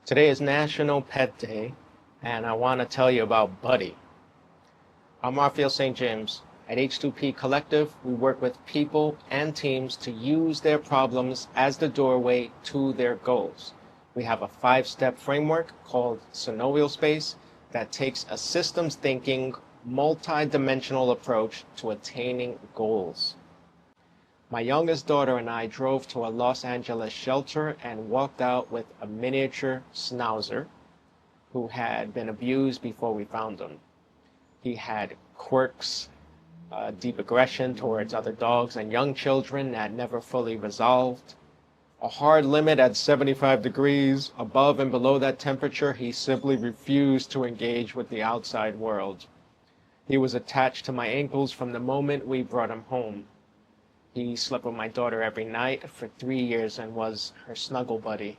Today is National Pet Day, and I want to tell you about Buddy. I'm Raphael St. James. At H2P Collective, we work with people and teams to use their problems as the doorway to their goals. We have a 5-step framework called Synovial Space that takes a systems thinking, multi-dimensional approach to attaining goals. My youngest daughter and I drove to a Los Angeles shelter and walked out with a miniature Schnauzer who had been abused before we found him. He had quirks, deep aggression towards other dogs and young children that never fully resolved. A hard limit at 75 degrees. Above and below that temperature, he simply refused to engage with the outside world. He was attached to my ankles from the moment we brought him home. He slept with my daughter every night for 3 years and was her snuggle buddy.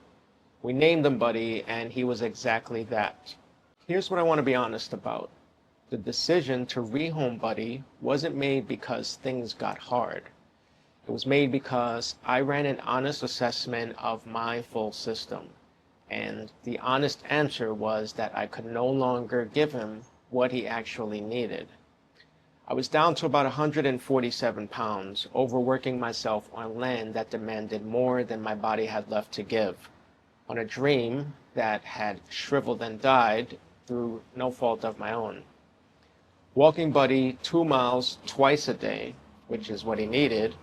We named him Buddy, and he was exactly that. Here's what I want to be honest about. The decision to rehome Buddy wasn't made because things got hard. It was made because I ran an honest assessment of my full system. And the honest answer was that I could no longer give him what he actually needed. I was down to about 147 pounds, overworking myself on land that demanded more than my body had left to give, on a dream that had shriveled and died through no fault of my own. Walking Buddy 2 miles twice a day, which is what he needed,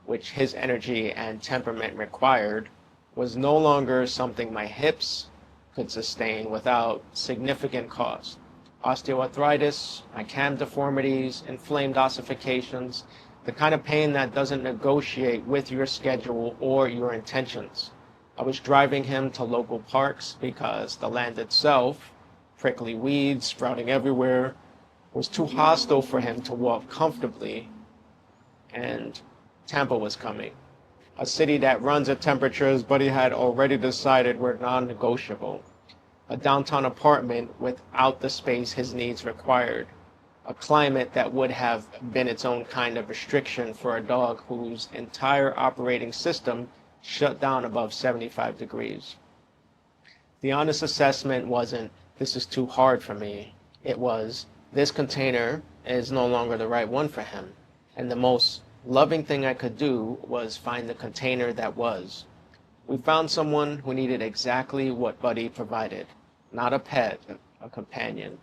which his energy and temperament required, was no longer something my hips could sustain without significant cost. Osteoarthritis, my cam deformities, inflamed ossifications, the kind of pain that doesn't negotiate with your schedule or your intentions. I was driving him to local parks because the land itself, prickly weeds sprouting everywhere, was too hostile for him to walk comfortably, and Tampa was coming. A city that runs at temperatures Buddy had already decided were non-negotiable. A downtown apartment without the space his needs required. A climate that would have been its own kind of restriction for a dog whose entire operating system shut down above 75 degrees. The honest assessment wasn't, "This is too hard for me." It was, "This container is no longer the right one for him." And the most loving thing I could do was find the container that was. We found someone who needed exactly what Buddy provided. Not a pet, a companion,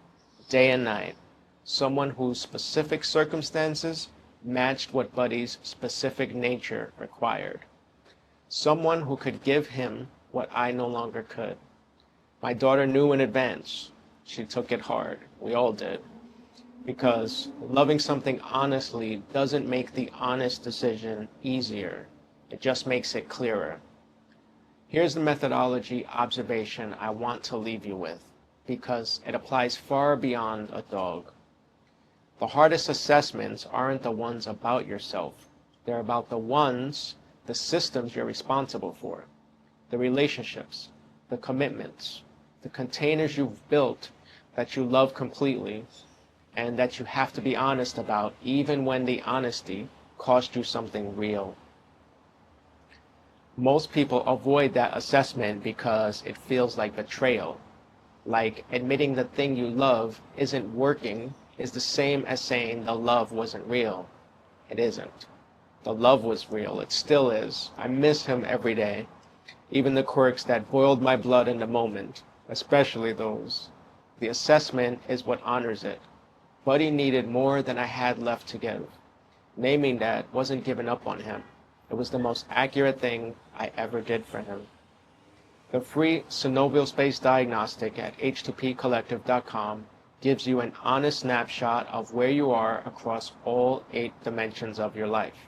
day and night. Someone whose specific circumstances matched what Buddy's specific nature required. Someone who could give him what I no longer could. My daughter knew in advance. She took it hard. We all did. Because loving something honestly doesn't make the honest decision easier. It just makes it clearer. Here's the methodology observation I want to leave you with, because it applies far beyond a dog. The hardest assessments aren't the ones about yourself. They're about the systems you're responsible for, the relationships, the commitments, the containers you've built that you love completely, and that you have to be honest about even when the honesty cost you something real. Most people avoid that assessment because it feels like betrayal. Like admitting the thing you love isn't working is the same as saying the love wasn't real. It isn't. The love was real. It still is. I miss him every day. Even the quirks that boiled my blood in the moment, especially those. The assessment is what honors it. Buddy needed more than I had left to give. Naming that wasn't giving up on him. It was the most accurate thing I ever did for him. The free synovial space diagnostic at h2pcollective.com gives you an honest snapshot of where you are across all 8 dimensions of your life.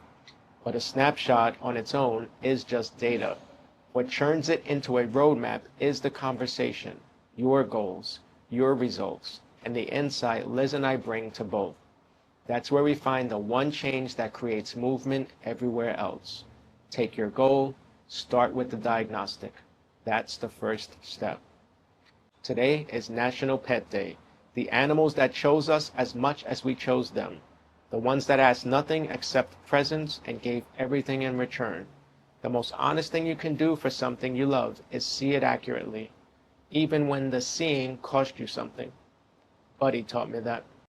But a snapshot on its own is just data. What turns it into a roadmap is the conversation, your goals, your results, and the insight Liz and I bring to both. That's where we find the one change that creates movement everywhere else. Take your goal, start with the diagnostic. That's the first step. Today is National Pet Day. The animals that chose us as much as we chose them. The ones that asked nothing except presents and gave everything in return. The most honest thing you can do for something you love is see it accurately. even when the seeing cost you something. Buddy taught me that.